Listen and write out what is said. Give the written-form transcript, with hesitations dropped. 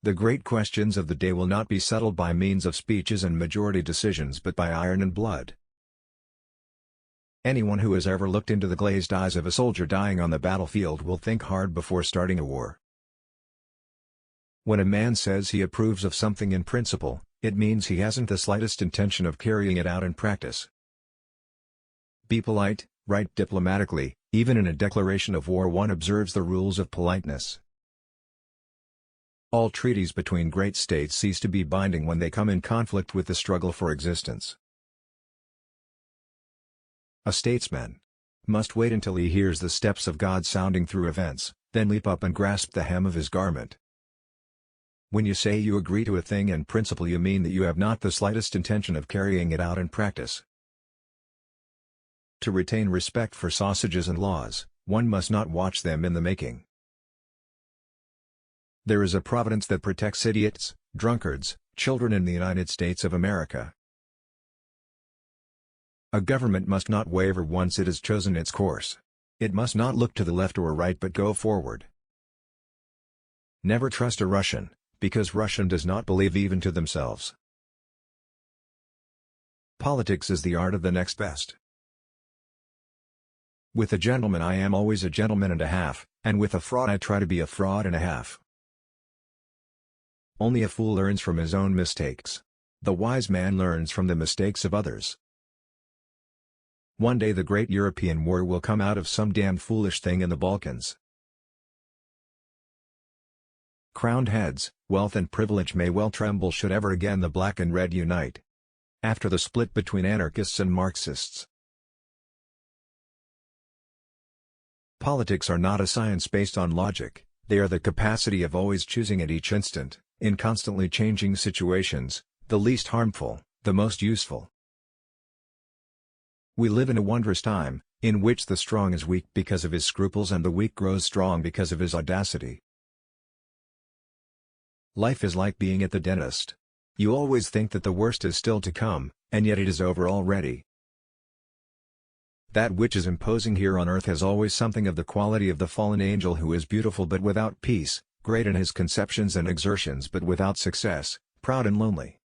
The great questions of the day will not be settled by means of speeches and majority decisions but by iron and blood. Anyone who has ever looked into the glazed eyes of a soldier dying on the battlefield will think hard before starting a war. When a man says he approves of something in principle, it means he hasn't the slightest intention of carrying it out in practice. Be polite, write diplomatically. Even in a declaration of war one observes the rules of politeness. All treaties between great states cease to be binding when they come in conflict with the struggle for existence. A statesman must wait until he hears the steps of God sounding through events, then leap up and grasp the hem of his garment. When you say you agree to a thing in principle, you mean that you have not the slightest intention of carrying it out in practice. To retain respect for sausages and laws, one must not watch them in the making. There is a providence that protects idiots, drunkards, children in the United States of America. A government must not waver once it has chosen its course. It must not look to the left or right but go forward. Never trust a Russian, because Russian does not believe even to themselves. Politics is the art of the next best. With a gentleman I am always a gentleman and a half, and with a fraud I try to be a fraud and a half. Only a fool learns from his own mistakes. The wise man learns from the mistakes of others. One day the great European war will come out of some damn foolish thing in the Balkans. Crowned heads, wealth and privilege may well tremble should ever again the black and red unite. After the split between anarchists and Marxists. Politics are not a science based on logic, they are the capacity of always choosing at each instant, in constantly changing situations, the least harmful, the most useful. We live in a wondrous time, in which the strong is weak because of his scruples and the weak grows strong because of his audacity. Life is like being at the dentist. You always think that the worst is still to come, and yet it is over already. That which is imposing here on earth has always something of the quality of the fallen angel who is beautiful but without peace, great in his conceptions and exertions but without success, proud and lonely.